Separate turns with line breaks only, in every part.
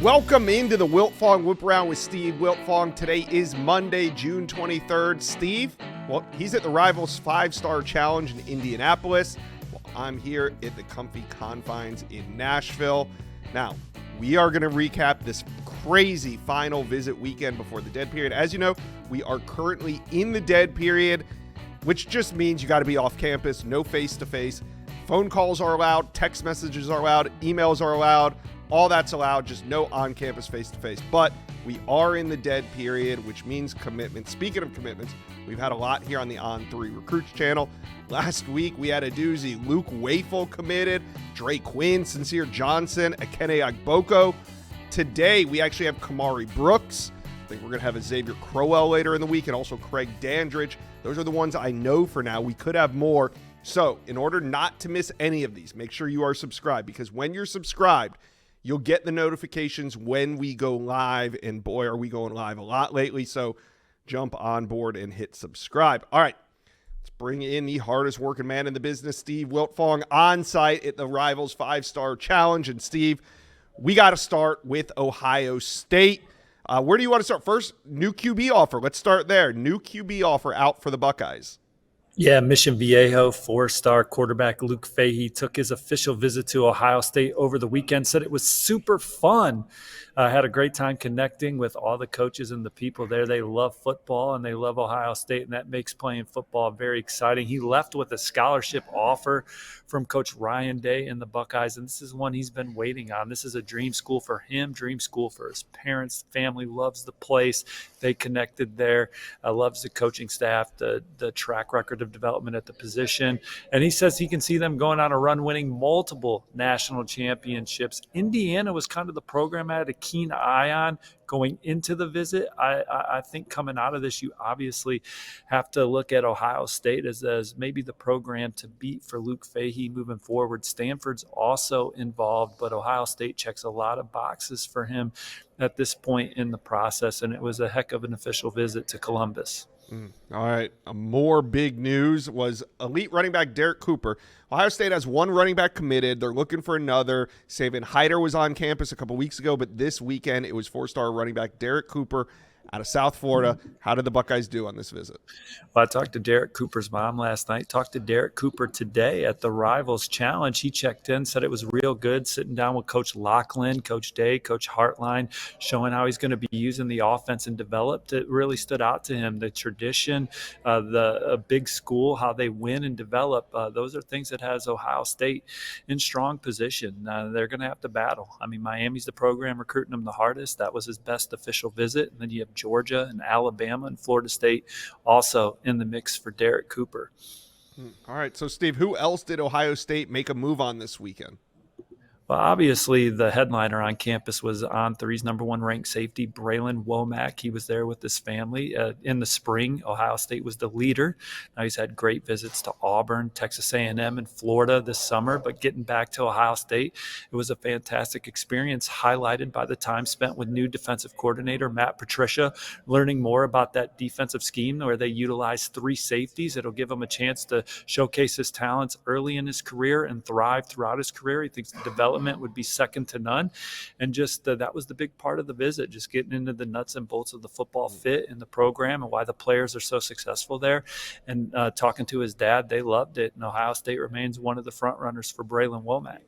Welcome into the Wiltfong Whiparound with Steve Wiltfong. Today is Monday, June 23rd. Steve, well, he's at the Rivals 5-Star Challenge in Indianapolis. Well, I'm here at the comfy confines in Nashville. Now, we are going to recap this crazy final visit weekend before the dead period. As you know, we are currently in the dead period, which just means you got to be off campus, no face-to-face. Phone calls are allowed, text messages are allowed, emails are allowed. All that's allowed, just no on-campus face-to-face. But we are in the dead period, which means commitment. Speaking of commitments, we've had a lot here on the On3 Recruits channel. Last week, we had a doozy. Luke Wafel committed, Dre Quinn, Sincere Johnson, Ekene Agboko. Today, we actually have Kamari Brooks. I think we're going to have a Xavier Crowell later in the week, and also Craig Dandridge. Those are the ones I know for now. We could have more. So, in order not to miss any of these, make sure you are subscribed, because when you're subscribed, you'll get the notifications when we go live, and boy, are we going live a lot lately, so jump on board and hit subscribe. All right, let's bring in the hardest working man in the business, Steve Wiltfong, on site at the Rivals 5-Star Challenge. And Steve, we got to start with Ohio State. Where do you want to start? First, new QB offer. Let's start there. New QB offer out for the Buckeyes.
Yeah, Mission Viejo, 4-star quarterback Luke Fahey took his official visit to Ohio State over the weekend, said it was super fun. Had a great time connecting with all the coaches and the people there. They love football and they love Ohio State, and that makes playing football very exciting. He left with a scholarship offer from Coach Ryan Day and the Buckeyes, and this is one he's been waiting on. This is a dream school for him, dream school for his parents. Family loves the place. They connected there, loves the coaching staff, the track record of development at the position, and he says he can see them going on a run, winning multiple national championships. Indiana was kind of the program I had a keen eye on going into the visit. I think coming out of this, you obviously have to look at Ohio State as maybe the program to beat for Luke Fahey moving forward. Stanford's also involved, but Ohio State checks a lot of boxes for him at this point in the process, and it was a heck of an official visit to Columbus.
All right. More big news was elite running back Derek Cooper. Ohio State has one running back committed. They're looking for another. Saban Hyder was on campus a couple weeks ago, but this weekend it was 4-star running back Derek Cooper out of South Florida. How did the Buckeyes do on this visit?
Well, I talked to Derek Cooper's mom last night, talked to Derek Cooper today at the Rivals Challenge. He checked in, said it was real good, sitting down with Coach Lachlan, Coach Day, Coach Hartline, showing how he's going to be using the offense and developed. It really stood out to him. The tradition, the big school, how they win and develop, those are things that has Ohio State in strong position. They're going to have to battle. I mean, Miami's the program recruiting them the hardest. That was his best official visit. And then you have Georgia and Alabama and Florida State also in the mix for Derek Cooper.
All right. So, Steve, who else did Ohio State make a move on this weekend?
Well, obviously, the headliner on campus was On3's number one ranked safety, Braylon Womack. He was there with his family. In the spring, Ohio State was the leader. Now he's had great visits to Auburn, Texas A&M, and Florida this summer. But getting back to Ohio State, it was a fantastic experience, highlighted by the time spent with new defensive coordinator Matt Patricia, learning more about that defensive scheme where they utilize 3 safeties. It'll give him a chance to showcase his talents early in his career and thrive throughout his career. He thinks the development would be second to none, and just that was the big part of the visit, just getting into the nuts and bolts of the football fit in the program and why the players are so successful there. And talking to his dad, they loved it, and Ohio State remains one of the front runners for Braylon Womack.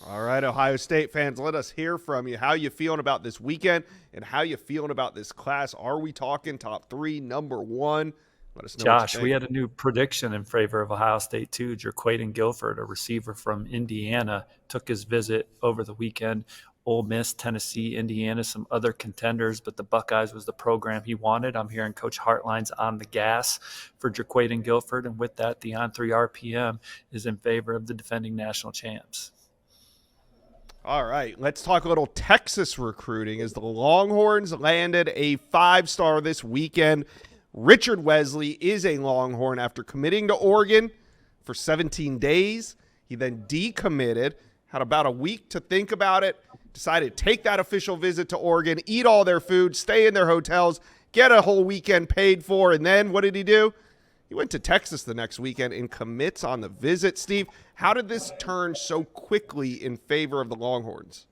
All right, Ohio State fans, let us hear from you. How you feeling about this weekend and how you feeling about this class? Are we talking top 3, number 1? Let us know.
Josh, we had a new prediction in favor of Ohio State, too. Jaquaden Guilford, a receiver from Indiana, took his visit over the weekend. Ole Miss, Tennessee, Indiana, some other contenders, but the Buckeyes was the program he wanted. I'm hearing Coach Hartline's on the gas for Jaquaden Guilford, and with that, the On3 RPM is in favor of the defending national champs.
All right, let's talk a little Texas recruiting as the Longhorns landed a 5-star this weekend. Richard Wesley is a Longhorn after committing to Oregon for 17 days. He then decommitted, had about a week to think about it, decided to take that official visit to Oregon, eat all their food, stay in their hotels, get a whole weekend paid for, and then what did he do? He went to Texas the next weekend and commits on the visit. Steve, how did this turn so quickly in favor of the Longhorns?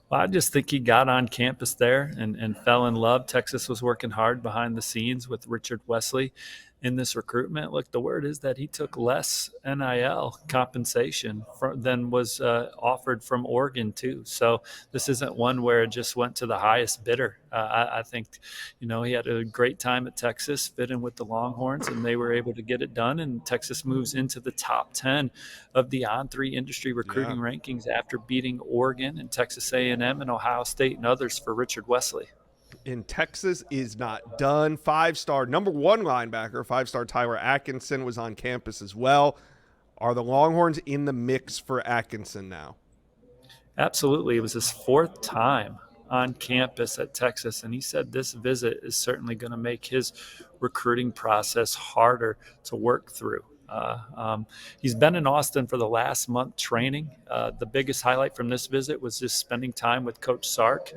Well, I just think he got on campus there and fell in love. Texas was working hard behind the scenes with Richard Wesley in this recruitment. Look, the word is that he took less NIL compensation than was offered from Oregon, too. So this isn't one where it just went to the highest bidder. I think, he had a great time at Texas, fit in with the Longhorns, and they were able to get it done. And Texas moves into the top 10 of the On3 industry
Yeah.
recruiting rankings after beating Oregon and Texas A&M and Ohio State and others for Richard Wesley.
And Texas is not done. Five-star number one linebacker, five-star Tyler Atkinson was on campus as well. Are the Longhorns in the mix for Atkinson now?
Absolutely. It was his fourth time on campus at Texas, and he said this visit is certainly going to make his recruiting process harder to work through. He's been in Austin for the last month training. The biggest highlight from this visit was just spending time with Coach Sark.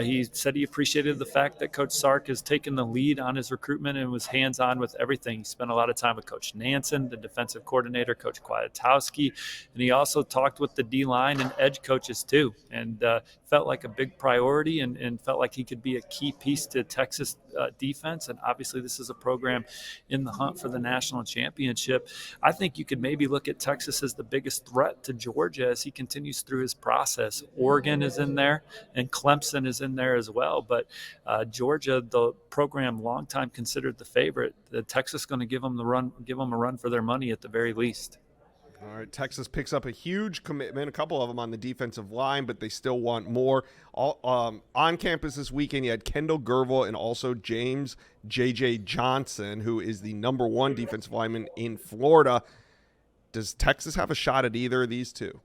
He said he appreciated the fact that Coach Sark has taken the lead on his recruitment and was hands-on with everything. He spent a lot of time with Coach Nansen, the defensive coordinator, Coach Kwiatkowski, and he also talked with the D-line and edge coaches too, and felt like a big priority and felt like he could be a key piece to Texas defense. And obviously this is a program in the hunt for the national championship. I think you could maybe look at Texas as the biggest threat to Georgia as he continues through his process. Oregon is in there and Clemson is in there as well. But Georgia, the program long time considered the favorite, Texas going to give them a run for their money at the very least.
All right, Texas picks up a huge commitment, a couple of them on the defensive line, but they still want more. On campus this weekend, you had Kendall Gervil and also James J.J. Johnson, who is the number one defensive lineman in Florida. Does Texas have a shot at either of these two?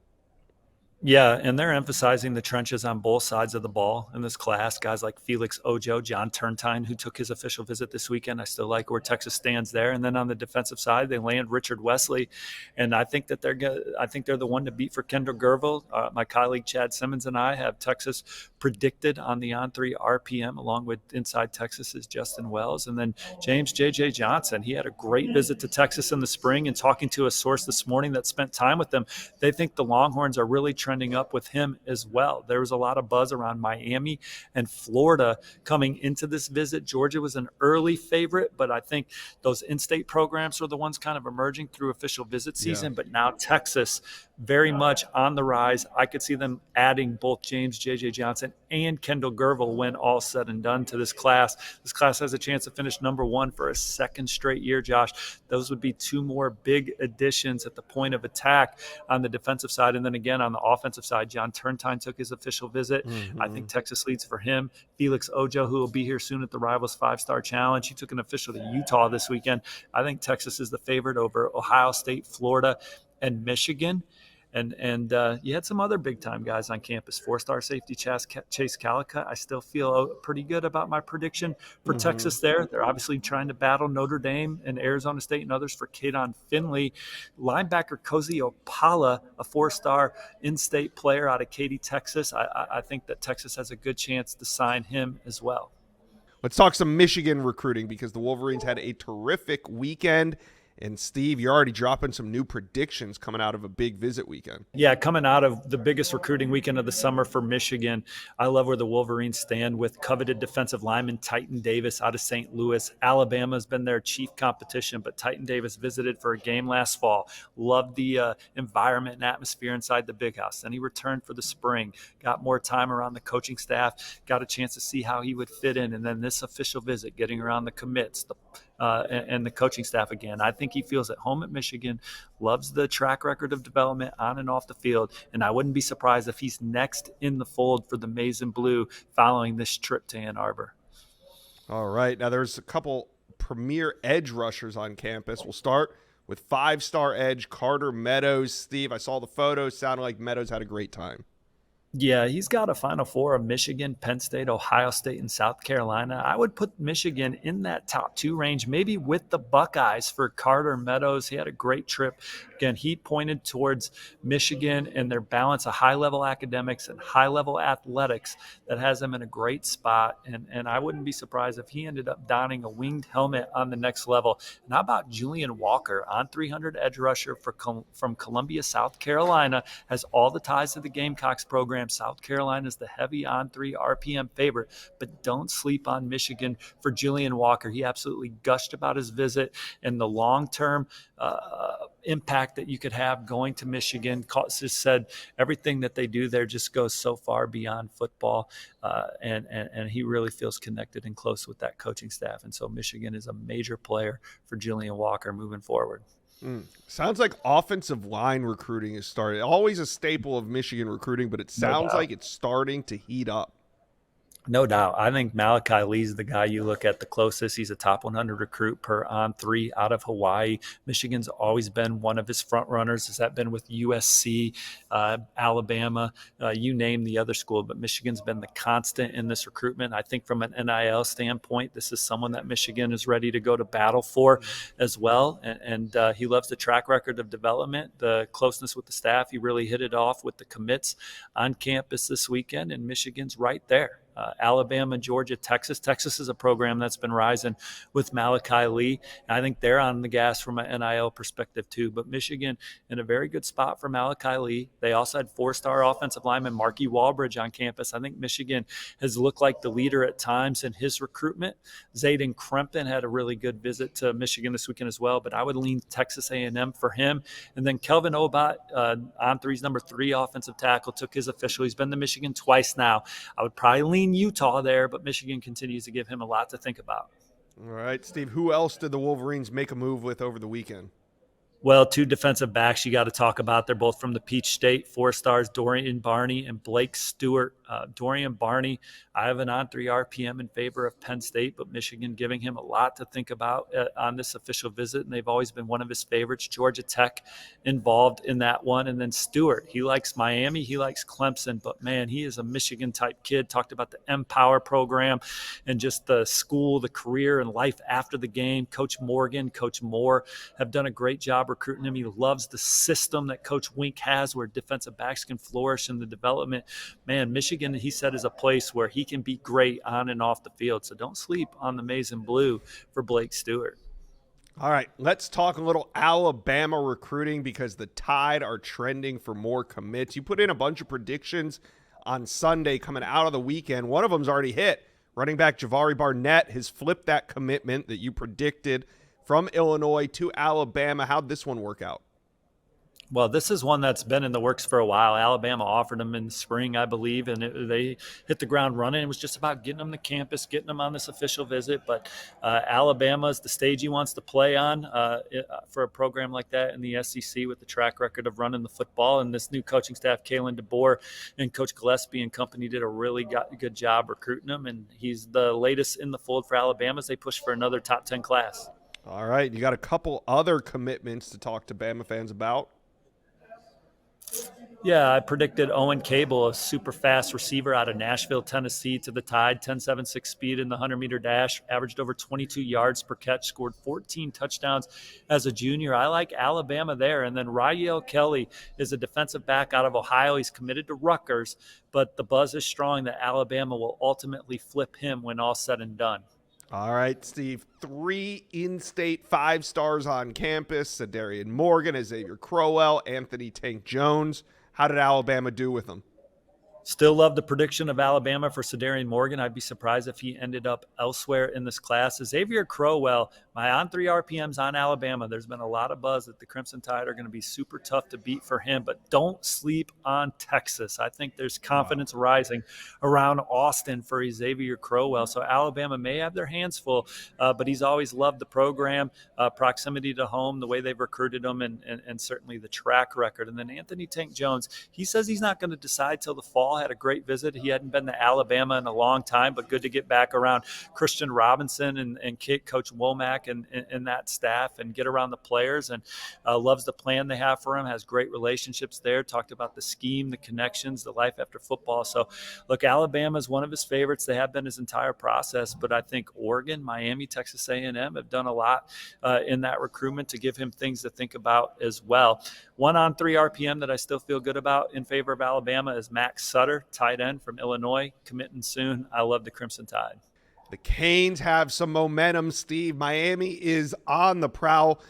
Yeah, and they're emphasizing the trenches on both sides of the ball in this class. Guys like Felix Ojo, John Turntine, who took his official visit this weekend. I still like where Texas stands there. And then on the defensive side, they land Richard Wesley, and I think that they're the one to beat for Kendall Gervil. My colleague Chad Simmons and I have Texas predicted on the On3 RPM, along with Inside Texas's Justin Wells, and then James J.J. Johnson. He had a great visit to Texas in the spring, and talking to a source this morning that spent time with them, they think the Longhorns are really trending up with him as well. There was a lot of buzz around Miami and Florida coming into this visit. Georgia was an early favorite, but I think those in-state programs are the ones kind of emerging through official visit season. Yeah. But now Texas very much on the rise. I could see them adding both James J.J. Johnson and Kendall Gervil when all said and done to this class. This class has a chance to finish number one for a second straight year, Josh. Those would be two more big additions at the point of attack on the defensive side. And then again, on the offensive side, John Turntine took his official visit. Mm-hmm. I think Texas leads for him. Felix Ojo, who will be here soon at the Rivals 5-Star Challenge. He took an official to Utah this weekend. I think Texas is the favorite over Ohio State, Florida, and Michigan. And you had some other big-time guys on campus. 4-star safety Chase Calicut. I still feel pretty good about my prediction for Texas there. They're obviously trying to battle Notre Dame and Arizona State and others for Kadon Finley. Linebacker Cozy Opala, a 4-star in-state player out of Katy, Texas. I think that Texas has a good chance to sign him as well.
Let's talk some Michigan recruiting because the Wolverines had a terrific weekend. And Steve, you're already dropping some new predictions coming out of a big visit weekend.
Yeah, coming out of the biggest recruiting weekend of the summer for Michigan, I love where the Wolverines stand with coveted defensive lineman Titan Davis out of St. Louis. Alabama's been their chief competition, but Titan Davis visited for a game last fall. Loved the environment and atmosphere inside the Big House. Then he returned for the spring, got more time around the coaching staff, got a chance to see how he would fit in. And then this official visit, getting around the commits, and the coaching staff again. I think he feels at home at Michigan, loves the track record of development on and off the field, and I wouldn't be surprised if he's next in the fold for the Maize and Blue following this trip to Ann Arbor.
All right. Now there's a couple premier edge rushers on campus. We'll start with 5-star edge Carter Meadows. Steve, I saw the photos. Sounded like Meadows had a great time.
Yeah, he's got a Final Four of Michigan, Penn State, Ohio State, and South Carolina. I would put Michigan in that top 2 range, maybe with the Buckeyes for Carter Meadows. He had a great trip. Again, he pointed towards Michigan and their balance of high-level academics and high-level athletics that has them in a great spot. And I wouldn't be surprised if he ended up donning a winged helmet on the next level. And how about Julian Walker, on 300 edge rusher from Columbia, South Carolina, has all the ties to the Gamecocks program. program. South Carolina is the heavy on 3 RPM favorite, but don't sleep on Michigan for Julian Walker. He absolutely gushed about his visit and the long-term impact that you could have going to Michigan. Just said everything that they do there just goes so far beyond football, and he really feels connected and close with that coaching staff. And so Michigan is a major player for Julian Walker moving forward.
Sounds like offensive line recruiting is started. Always a staple of Michigan recruiting, but it sounds like it's starting to heat up.
No doubt. I think Malachi Lee's the guy you look at the closest. He's a top 100 recruit per on 3 out of Hawaii. Michigan's always been one of his front runners. Has that been with USC, Alabama, you name the other school, but Michigan's been the constant in this recruitment. I think from an NIL standpoint, this is someone that Michigan is ready to go to battle for as well. And he loves the track record of development, the closeness with the staff. He really hit it off with the commits on campus this weekend, and Michigan's right there. Alabama, Georgia, Texas. Texas is a program that's been rising with Malachi Lee. And I think they're on the gas from an NIL perspective too. But Michigan in a very good spot for Malachi Lee. They also had 4-star offensive lineman Marky Walbridge on campus. I think Michigan has looked like the leader at times in his recruitment. Zayden Krempton had a really good visit to Michigan this weekend as well. But I would lean Texas A&M for him. And then Kelvin Obat, on 3's number 3 offensive tackle, took his official. He's been to Michigan twice now. I would probably lean Utah there, but Michigan continues to give him a lot to think about.
All right, Steve, who else did the Wolverines make a move with over the weekend?
Well, 2 defensive backs you got to talk about. They're both from the Peach State, 4 stars, Dorian Barney and Blake Stewart. Dorian Barney, I have an on 3 RPM in favor of Penn State, but Michigan giving him a lot to think about on this official visit, and they've always been one of his favorites. Georgia Tech involved in that one. And then Stewart, he likes Miami, he likes Clemson, but man, he is a Michigan-type kid. Talked about the Empower program and just the school, the career, and life after the game. Coach Morgan, Coach Moore have done a great job recruiting him. He loves the system that Coach Wink has where defensive backs can flourish in the development. Man, Michigan, he said, is a place where he can be great on and off the field. So don't sleep on the maize and blue for Blake Stewart.
All right, let's talk a little Alabama recruiting because the Tide are trending for more commits. You put in a bunch of predictions on Sunday coming out of the weekend. One of them's already hit. Running back Javari Barnett has flipped that commitment that you predicted from Illinois to Alabama. How'd this one work out?
Well, this is one that's been in the works for a while. Alabama offered him in the spring, I believe, and they hit the ground running. It was just about getting him to campus, getting him on this official visit. But Alabama is the stage he wants to play on for a program like that in the SEC with the track record of running the football. And this new coaching staff, Kalen DeBoer and Coach Gillespie and company, did a really good job recruiting him. And he's the latest in the fold for Alabama as they push for another top 10 class.
All right, you got a couple other commitments to talk to Bama fans about.
Yeah, I predicted Owen Cable, a super fast receiver out of Nashville, Tennessee, to the Tide, 10.76 speed in the 100-meter dash, averaged over 22 yards per catch, scored 14 touchdowns as a junior. I like Alabama there. And then Rael Kelly is a defensive back out of Ohio. He's committed to Rutgers, but the buzz is strong that Alabama will ultimately flip him when all said and done.
All right, Steve, 3 in-state 5-stars on campus, Sadarian Morgan, Xavier Crowell, Anthony Tank Jones. How did Alabama do with them?
Still love the prediction of Alabama for Sadarian Morgan. I'd be surprised if he ended up elsewhere in this class. Xavier Crowell, my on 3 RPMs on Alabama. There's been a lot of buzz that the Crimson Tide are going to be super tough to beat for him, but don't sleep on Texas. I think there's confidence rising around Austin for Xavier Crowell. So Alabama may have their hands full, but he's always loved the program, proximity to home, the way they've recruited him, and certainly the track record. And then Anthony Tank Jones, he says he's not going to decide till the fall. Had a great visit. He hadn't been to Alabama in a long time, but good to get back around Christian Robinson and Coach Womack and that staff and get around the players, and loves the plan they have for him, has great relationships there, talked about the scheme, the connections, the life after football. So look, Alabama is one of his favorites. They have been his entire process, but I think Oregon, Miami, Texas A&M have done a lot in that recruitment to give him things to think about as well. 1 on 3 RPM that I still feel good about in favor of Alabama is Max Sutter, tight end from Illinois, committing soon. I love the Crimson Tide.
The Canes have some momentum, Steve. Miami is on the prowl.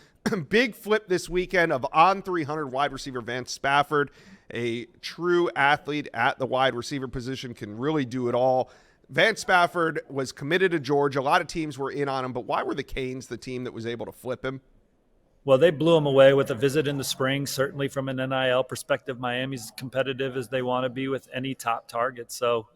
Big flip this weekend of on 300 wide receiver Vance Spafford a true athlete at the wide receiver position, can really do it all. Vance Spafford was committed to Georgia. A lot of teams were in on him, but why were the Canes the team that was able to flip him?
Well, they blew him away with a visit in the spring. Certainly from an NIL perspective, Miami's competitive as they want to be with any top target. So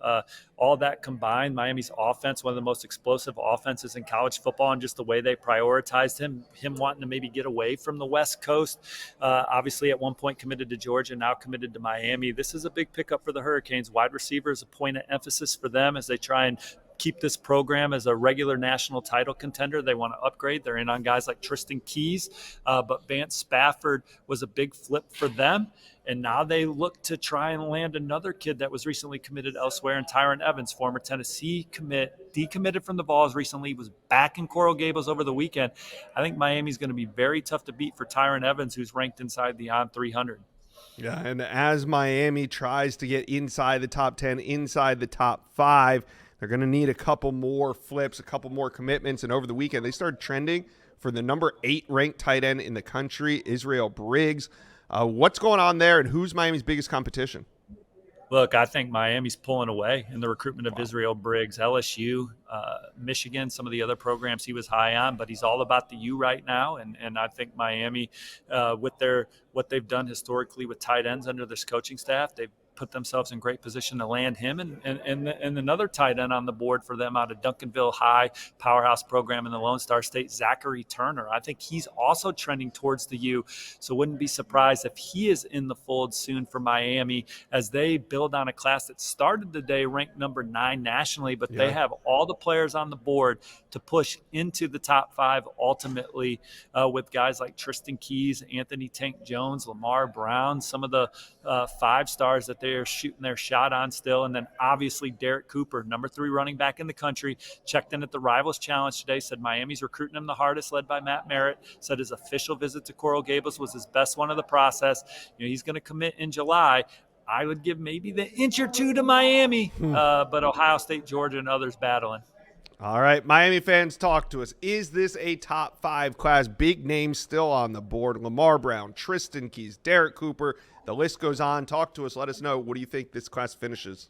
all that combined, Miami's offense, one of the most explosive offenses in college football, and just the way they prioritized him wanting to maybe get away from the West Coast. Obviously, at one point committed to Georgia, now committed to Miami. This is a big pickup for the Hurricanes. Wide receiver is a point of emphasis for them as they try and keep this program as a regular national title contender. They want to upgrade. They're in on guys like Tristan Keys, but Vance Spafford was a big flip for them. And now they look to try and land another kid that was recently committed elsewhere, and Tyron Evans, former Tennessee commit, decommitted from the Vols recently, was back in Coral Gables over the weekend. I think Miami's going to be very tough to beat for Tyron Evans, who's ranked inside the on 300.
Yeah, and as Miami tries to get inside the top 10, inside the top 5, they're going to need a couple more flips, a couple more commitments. And over the weekend, they started trending for the number 8 ranked tight end in the country, Israel Briggs. What's going on there, and who's Miami's biggest competition?
Look, I think Miami's pulling away in the recruitment of Israel Briggs. LSU, Michigan, some of the other programs he was high on, but he's all about the U right now. And I think Miami, with what they've done historically with tight ends under this coaching staff, they've put themselves in great position to land him and another tight end on the board for them out of Duncanville High, powerhouse program in the Lone Star State, Zachary Turner. I think he's also trending towards the U, so wouldn't be surprised if he is in the fold soon for Miami as they build on a class that started the day ranked number 9 nationally, but they have all the players on the board to push into the top 5 ultimately with guys like Tristan Keys, Anthony Tank Jones, Lamar Brown, some of the 5 stars that they are shooting their shot on still. And then obviously Derek Cooper, number 3 running back in the country, checked in at the Rivals Challenge today, said Miami's recruiting him the hardest, led by Matt Merritt, said his official visit to Coral Gables was his best one of the process. He's going to commit in July. I would give maybe the inch or two to Miami, but Ohio State, Georgia, and others battling.
All right, Miami fans, talk to us. Is this a top 5 class? Big names still on the board. Lamar Brown, Tristan Keys, Derek Cooper. The list goes on. Talk to us. Let us know. What do you think this class finishes?